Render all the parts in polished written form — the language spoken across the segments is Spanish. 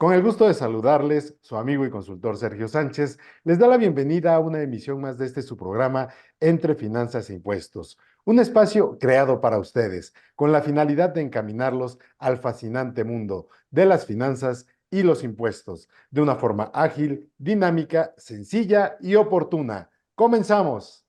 Con el gusto de saludarles, su amigo y consultor Sergio Sánchez les da la bienvenida a una emisión más de su programa Entre Finanzas e Impuestos, un espacio creado para ustedes con la finalidad de encaminarlos al fascinante mundo de las finanzas y los impuestos de una forma ágil, dinámica, sencilla y oportuna. ¡Comenzamos!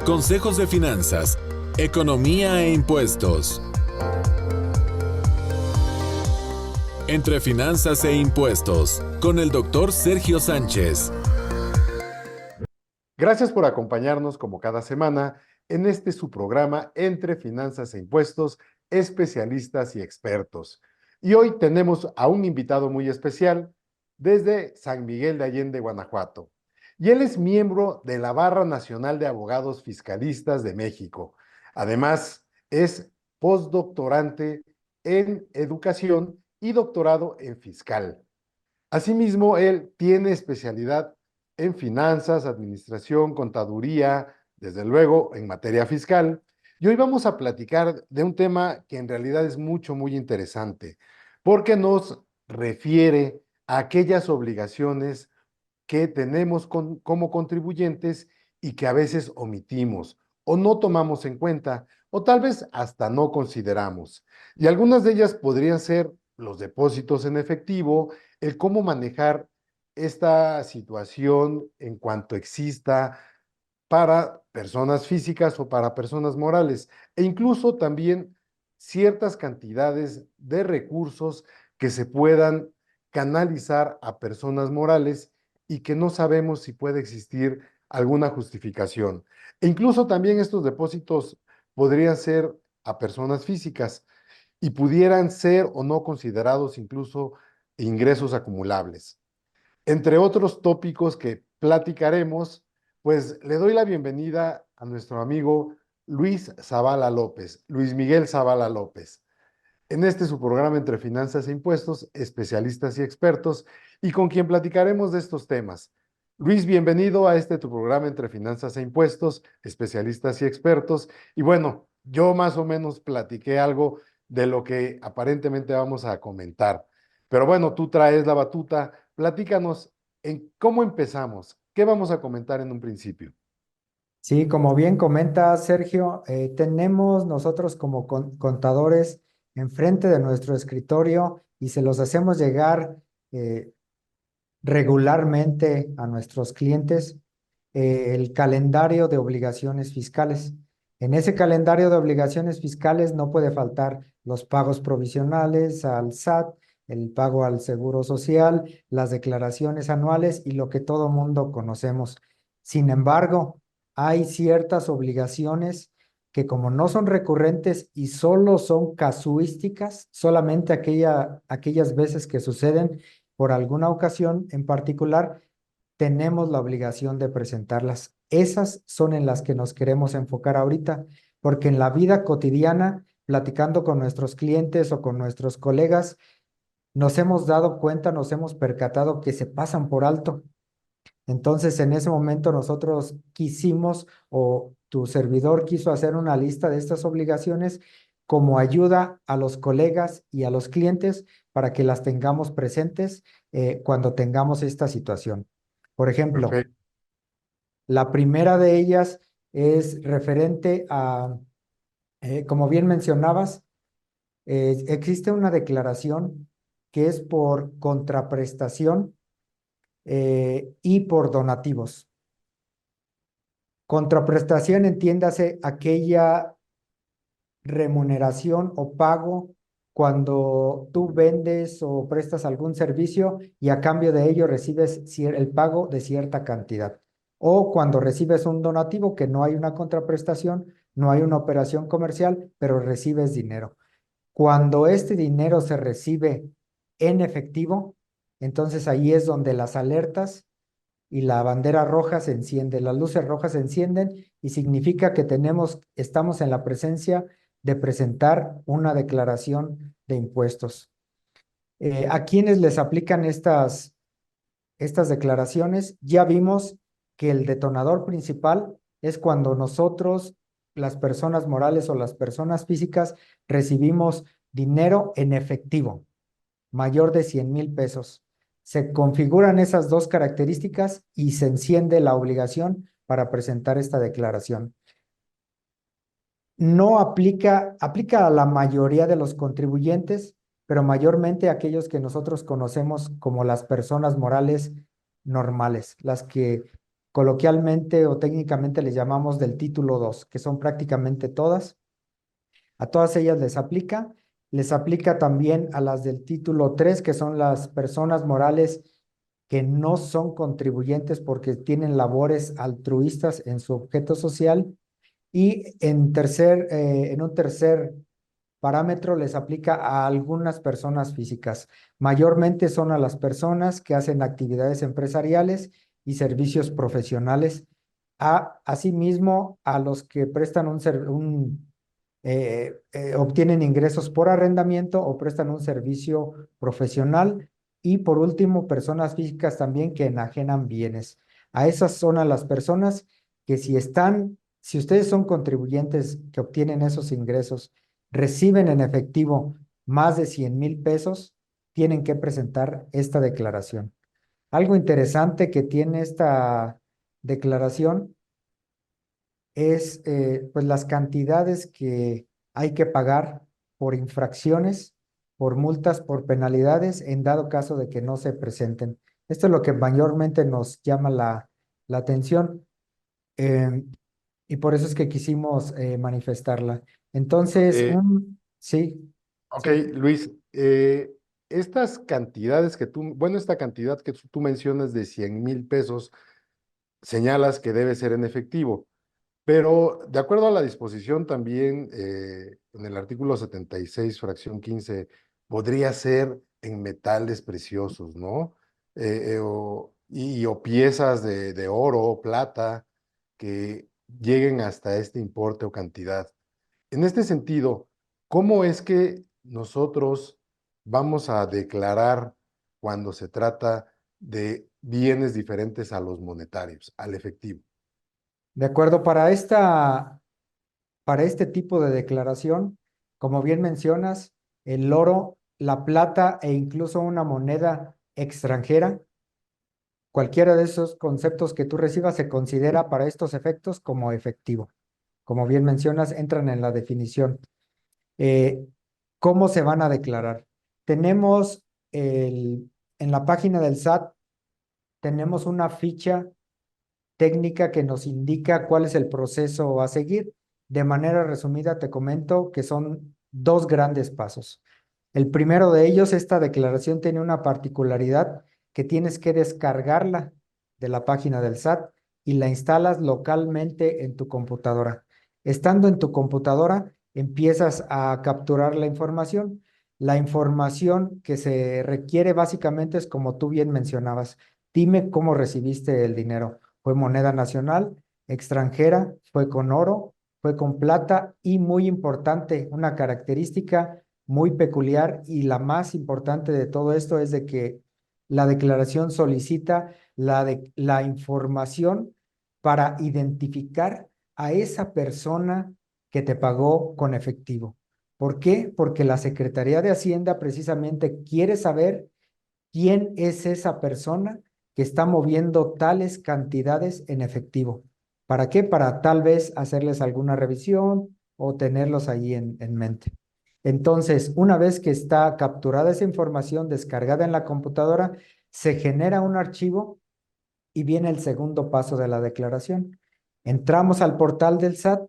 Consejos de finanzas, economía e impuestos. Entre finanzas e impuestos, con el doctor Sergio Sánchez. Gracias por acompañarnos como cada semana en su programa Entre Finanzas e Impuestos, especialistas y expertos. Y hoy tenemos a un invitado muy especial desde San Miguel de Allende, Guanajuato. Y él es miembro de la Barra Nacional de Abogados Fiscalistas de México. Además, es postdoctorante en educación y doctorado en fiscal. Asimismo, él tiene especialidad en finanzas, administración, contaduría, desde luego en materia fiscal. Y hoy vamos a platicar de un tema que en realidad es muy interesante, porque nos refiere a aquellas obligaciones que tenemos como contribuyentes y que a veces omitimos o no tomamos en cuenta o tal vez hasta no consideramos. Y algunas de ellas podrían ser los depósitos en efectivo, el cómo manejar esta situación en cuanto exista para personas físicas o para personas morales, e incluso también ciertas cantidades de recursos que se puedan canalizar a personas morales y que no sabemos si puede existir alguna justificación. E incluso también estos depósitos podrían ser a personas físicas y pudieran ser o no considerados incluso ingresos acumulables. Entre otros tópicos que platicaremos, pues le doy la bienvenida a nuestro amigo Luis Zavala López, Luis Miguel Zavala López. En su programa Entre Finanzas e Impuestos, especialistas y expertos, y con quien platicaremos de estos temas. Luis, bienvenido a tu programa Entre Finanzas e Impuestos, especialistas y expertos. Y bueno, yo más o menos platiqué algo de lo que aparentemente vamos a comentar. Pero bueno, tú traes la batuta. Platícanos en cómo empezamos. ¿Qué vamos a comentar en un principio? Sí, como bien comenta Sergio, tenemos nosotros como contadores enfrente de nuestro escritorio y se los hacemos llegar eh, regularmente a nuestros clientes el calendario de obligaciones fiscales. En ese calendario de obligaciones fiscales no puede faltar los pagos provisionales al SAT, el pago al Seguro Social, las declaraciones anuales y lo que todo mundo conocemos. Sin embargo, hay ciertas obligaciones que como no son recurrentes y solo son casuísticas, solamente aquellas veces que suceden por alguna ocasión en particular, tenemos la obligación de presentarlas. Esas son en las que nos queremos enfocar ahorita, porque en la vida cotidiana, platicando con nuestros clientes o con nuestros colegas, nos hemos dado cuenta, nos hemos percatado que se pasan por alto. Entonces, en ese momento nosotros quisimos o tu servidor quiso hacer una lista de estas obligaciones como ayuda a los colegas y a los clientes para que las tengamos presentes cuando tengamos esta situación. Por ejemplo, Perfecto. la primera de ellas es referente a, como bien mencionabas, existe una declaración que es por contraprestación y por donativos. Contraprestación, entiéndase aquella remuneración o pago cuando tú vendes o prestas algún servicio y a cambio de ello recibes el pago de cierta cantidad. O cuando recibes un donativo que no hay una contraprestación, no hay una operación comercial, pero recibes dinero. Cuando este dinero se recibe en efectivo, entonces ahí es donde las alertas y la bandera roja se enciende, las luces rojas se encienden y significa que estamos en la presencia de presentar una declaración de impuestos. ¿A quiénes les aplican estas declaraciones? Ya vimos que el detonador principal es cuando nosotros, las personas morales o las personas físicas, recibimos dinero en efectivo, mayor de 100,000 pesos. Se configuran esas dos características y se enciende la obligación para presentar esta declaración. No aplica a la mayoría de los contribuyentes, pero mayormente a aquellos que nosotros conocemos como las personas morales normales, las que coloquialmente o técnicamente les llamamos del título 2, que son prácticamente todas. A todas ellas les aplica también a las del título 3, que son las personas morales que no son contribuyentes porque tienen labores altruistas en su objeto social. Y en un tercer parámetro les aplica a algunas personas físicas. Mayormente son a las personas que hacen actividades empresariales y servicios profesionales. Asimismo, a los que prestan obtienen ingresos por arrendamiento o prestan un servicio profesional. Y por último, personas físicas también que enajenan bienes. A esas son a las personas que si ustedes son contribuyentes que obtienen esos ingresos, reciben en efectivo más de 100,000 pesos, tienen que presentar esta declaración. Algo interesante que tiene esta declaración es pues las cantidades que hay que pagar por infracciones, por multas, por penalidades, en dado caso de que no se presenten. Esto es lo que mayormente nos llama la atención. em, y por eso es que quisimos manifestarla. Entonces, Eh, sí, ok, sí, Luis, estas cantidades bueno, esta cantidad que tú mencionas de 100,000 pesos, señalas que debe ser en efectivo. Pero de acuerdo a la disposición también en el artículo 76, fracción 15, podría ser en metales preciosos, ¿no? O piezas de oro o plata que lleguen hasta este importe o cantidad. En este sentido, ¿cómo es que nosotros vamos a declarar cuando se trata de bienes diferentes a los monetarios, al efectivo? de acuerdo. Para este tipo de declaración, como bien mencionas, el oro, la plata e incluso una moneda extranjera, cualquiera de esos conceptos que tú recibas se considera para estos efectos como efectivo. Como bien mencionas, entran en la definición. Eh, ¿Cómo se van a declarar? Tenemos en la página del SAT, tenemos una ficha técnica que nos indica cuál es el proceso a seguir. De manera resumida, te comento que son dos grandes pasos. El primero de ellos, esta declaración tiene una particularidad que tienes que descargarla de la página del SAT y la instalas localmente en tu computadora. Estando en tu computadora, empiezas a capturar la información. La información que se requiere básicamente es como tú bien mencionabas. Dime cómo recibiste el dinero. ¿Fue moneda nacional, extranjera, fue con oro, fue con plata? Y muy importante, una característica muy peculiar y la más importante de todo esto es de que la declaración solicita la información para identificar a esa persona que te pagó con efectivo. ¿Por qué? Porque la Secretaría de Hacienda precisamente quiere saber quién es esa persona que está moviendo tales cantidades en efectivo. ¿Para qué? Para tal vez hacerles alguna revisión o tenerlos ahí en mente. Entonces, una vez que está capturada esa información descargada en la computadora, se genera un archivo y viene el segundo paso de la declaración. Entramos al portal del SAT,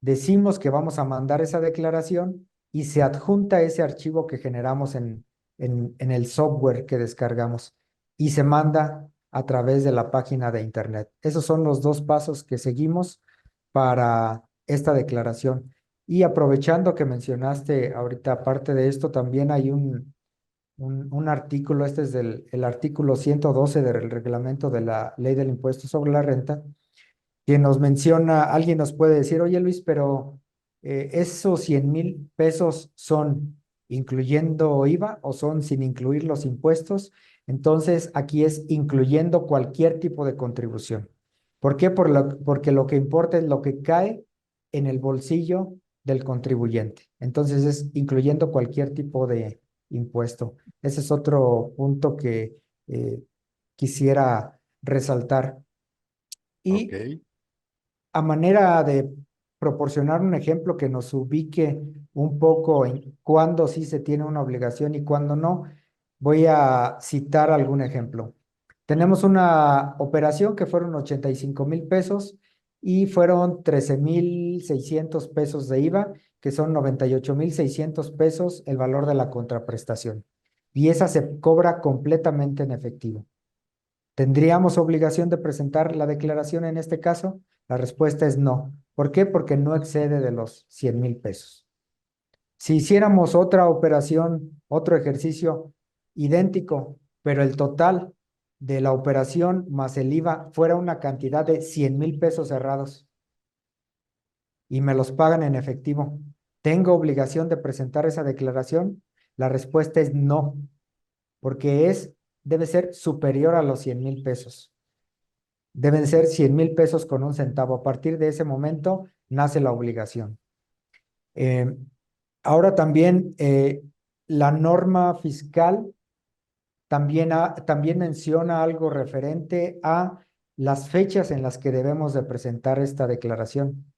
decimos que vamos a mandar esa declaración y se adjunta ese archivo que generamos en el software que descargamos y se manda a través de la página de internet. Esos son los dos pasos que seguimos para esta declaración. Y aprovechando que mencionaste ahorita, aparte de esto, también hay un artículo, este es el artículo 112 del reglamento de la Ley del Impuesto sobre la Renta, que nos menciona, alguien nos puede decir, oye Luis, pero esos 100,000 pesos son incluyendo IVA o son sin incluir los impuestos. Entonces, aquí es incluyendo cualquier tipo de contribución. ¿Por qué? Porque lo que importa es lo que cae en el bolsillo del contribuyente. Entonces, es incluyendo cualquier tipo de impuesto. Ese es otro punto que quisiera resaltar. Ok, Y a manera de proporcionar un ejemplo que nos ubique un poco en cuándo sí se tiene una obligación y cuándo no, voy a citar algún ejemplo. Tenemos una operación que fueron 85,000 pesos y fueron 13,600 pesos de IVA, que son 98,600 pesos el valor de la contraprestación. Y esa se cobra completamente en efectivo. ¿Tendríamos obligación de presentar la declaración en este caso? La respuesta es no. ¿Por qué? Porque no excede de los 100,000 pesos. Si hiciéramos otra operación, otro ejercicio idéntico, pero el total de la operación más el IVA fuera una cantidad de 100,000 pesos cerrados y me los pagan en efectivo, ¿tengo obligación de presentar esa declaración? La respuesta es no, porque debe ser superior a los 100,000 pesos. Deben ser 100,000 pesos con un centavo. A partir de ese momento nace la obligación. Eh, Ahora también la norma fiscal también menciona algo referente a las fechas en las que debemos de presentar esta declaración.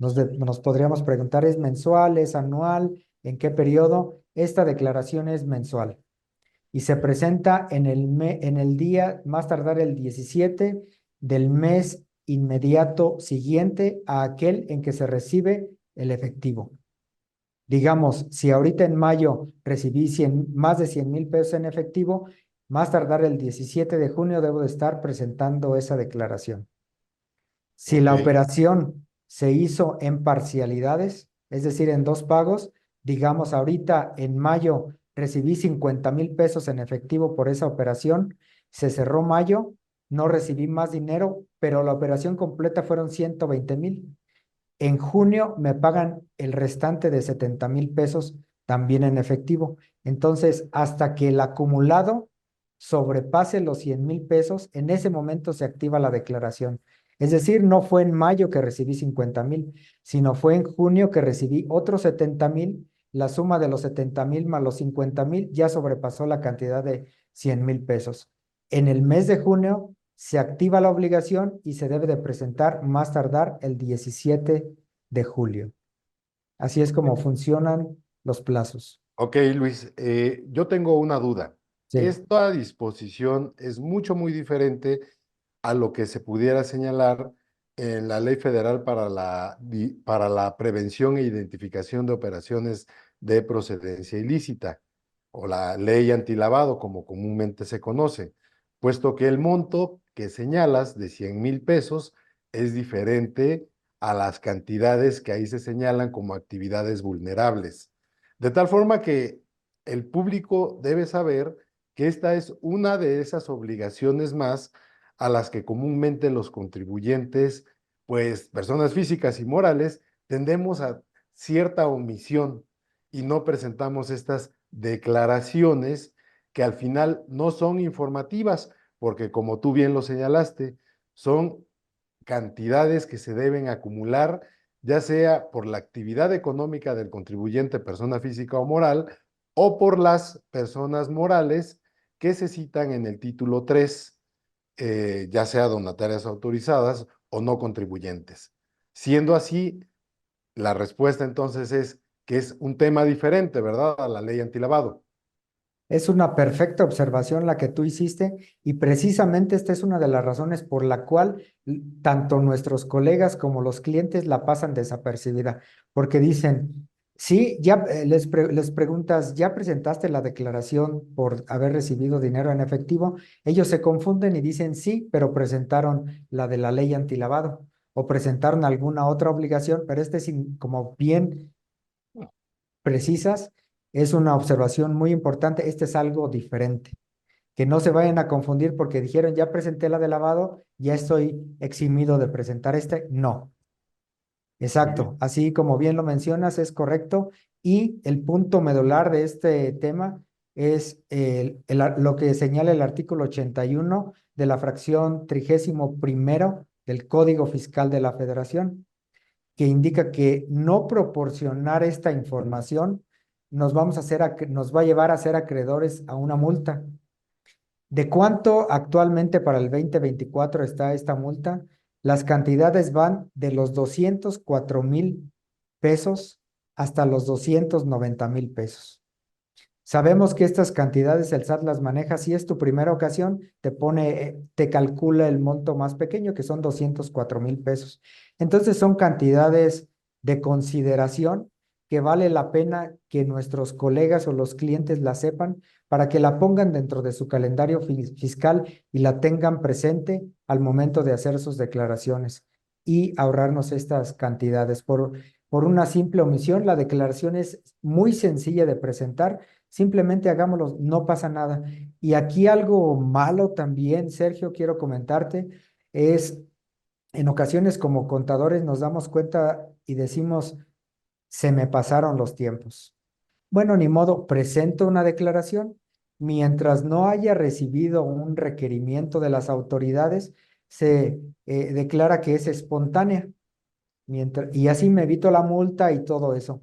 Nos podríamos preguntar, ¿es mensual, es anual? ¿En qué periodo? Esta declaración es mensual y se presenta en el día, más tardar el 17 del mes inmediato siguiente a aquel en que se recibe el efectivo. Digamos, si ahorita en mayo recibí más de 100,000 pesos en efectivo, más tardar el 17 de junio debo de estar presentando esa declaración. Si ok, la operación se hizo en parcialidades, es decir, en dos pagos, digamos, ahorita en mayo recibí 50,000 pesos en efectivo por esa operación, se cerró mayo, no recibí más dinero, pero la operación completa fueron 120,000. En junio me pagan el restante de 70,000 pesos también en efectivo. Entonces, hasta que el acumulado sobrepase los 100,000 pesos, en ese momento se activa la declaración. Es decir, no fue en mayo que recibí 50,000, sino fue en junio que recibí otros 70,000. La suma de los 70,000 más los 50,000 ya sobrepasó la cantidad de 100,000 pesos. En el mes de junio se activa la obligación y se debe de presentar más tardar el 17 de julio. Así es como funcionan los plazos. ok, Luis, yo tengo una duda. Sí. Esta disposición es muy diferente a lo que se pudiera señalar en la Ley Federal para la Prevención e Identificación de Operaciones de Procedencia Ilícita, o la Ley Antilavado, como comúnmente se conoce, puesto que el monto que señalas de 100,000 pesos es diferente a las cantidades que ahí se señalan como actividades vulnerables. De tal forma que el público debe saber que esta es una de esas obligaciones más a las que comúnmente los contribuyentes, pues personas físicas y morales, tendemos a cierta omisión y no presentamos estas declaraciones que al final no son informativas, porque como tú bien lo señalaste, son cantidades que se deben acumular, ya sea por la actividad económica del contribuyente, persona física o moral, o por las personas morales que se citan en el título 3, ya sea donatarias autorizadas o no contribuyentes. Siendo así, la respuesta entonces es que es un tema diferente, ¿verdad? A la ley antilavado. Es una perfecta observación la que tú hiciste y precisamente esta es una de las razones por la cual tanto nuestros colegas como los clientes la pasan desapercibida, porque dicen, sí, ya les preguntas, ¿ya presentaste la declaración por haber recibido dinero en efectivo? Ellos se confunden y dicen sí, pero presentaron la de la ley antilavado o presentaron alguna otra obligación, pero como bien precisas, es una observación muy importante. Este es algo diferente. Que no se vayan a confundir porque dijeron, ya presenté la de lavado, ya estoy eximido de presentar este. No, Muy bien. exacto. Así como bien lo mencionas, es correcto. Y el punto medular de este tema es lo que señala el artículo 81 de la fracción 31º del Código Fiscal de la Federación, que indica que no proporcionar esta información nos va a llevar a ser acreedores a una multa. ¿De cuánto actualmente para el 2024 está esta multa? Las cantidades van de los 204,000 pesos hasta los 290,000 pesos. Sabemos que estas cantidades el SAT las maneja. Si es tu primera ocasión, te calcula el monto más pequeño, que son 204,000 pesos. Entonces son cantidades de consideración que vale la pena que nuestros colegas o los clientes la sepan para que la pongan dentro de su calendario fiscal y la tengan presente al momento de hacer sus declaraciones y ahorrarnos estas cantidades. Por una simple omisión, la declaración es muy sencilla de presentar. Simplemente hagámoslo, no pasa nada. Y aquí algo malo también, Sergio, quiero comentarte, es en ocasiones como contadores nos damos cuenta y decimos, se me pasaron los tiempos. Bueno, ni modo, presento una declaración. Mientras no haya recibido un requerimiento de las autoridades, se declara que es espontánea. Y así me evito la multa y todo eso.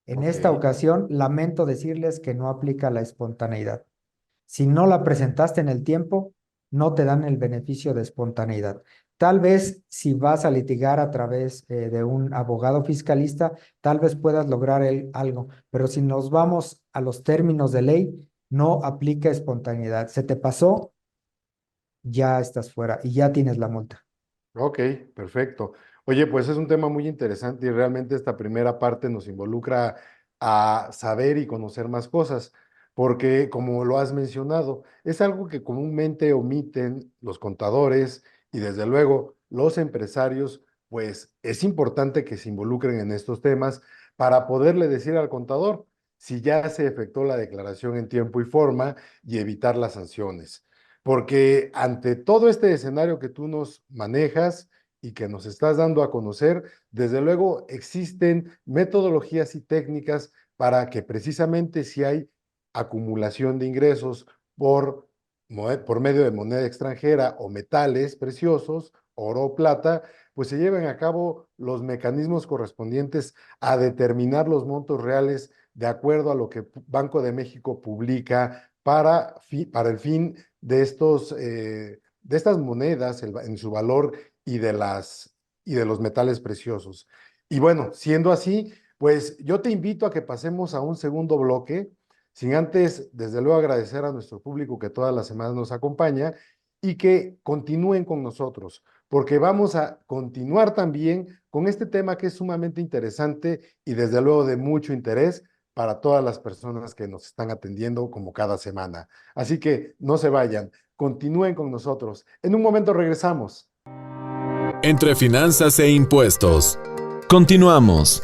En Ok, esta ocasión, lamento decirles que no aplica la espontaneidad. Si no la presentaste en el tiempo, no te dan el beneficio de espontaneidad. Tal vez si vas a litigar a través de un abogado fiscalista, tal vez puedas lograr algo, pero si nos vamos a los términos de ley, no aplica espontaneidad. Se te pasó, ya estás fuera y ya tienes la multa. ok, perfecto. Oye, pues es un tema muy interesante y realmente esta primera parte nos involucra a saber y conocer más cosas, porque como lo has mencionado, es algo que comúnmente omiten los contadores y desde luego los empresarios, pues es importante que se involucren en estos temas para poderle decir al contador si ya se efectuó la declaración en tiempo y forma y evitar las sanciones. Porque ante todo este escenario que tú nos manejas y que nos estás dando a conocer, desde luego existen metodologías y técnicas para que precisamente si hay acumulación de ingresos por medio de moneda extranjera o metales preciosos, oro o plata, pues se lleven a cabo los mecanismos correspondientes a determinar los montos reales de acuerdo a lo que Banco de México publica para el fin de estas monedas en su valor y de los metales preciosos. Y bueno, siendo así, pues yo te invito a que pasemos a un segundo bloque, sin antes, desde luego, agradecer a nuestro público que todas las semanas nos acompaña y que continúen con nosotros, porque vamos a continuar también con este tema que es sumamente interesante y desde luego de mucho interés para todas las personas que nos están atendiendo como cada semana. Así que no se vayan, continúen con nosotros. En un momento regresamos. Entre finanzas e impuestos. Continuamos.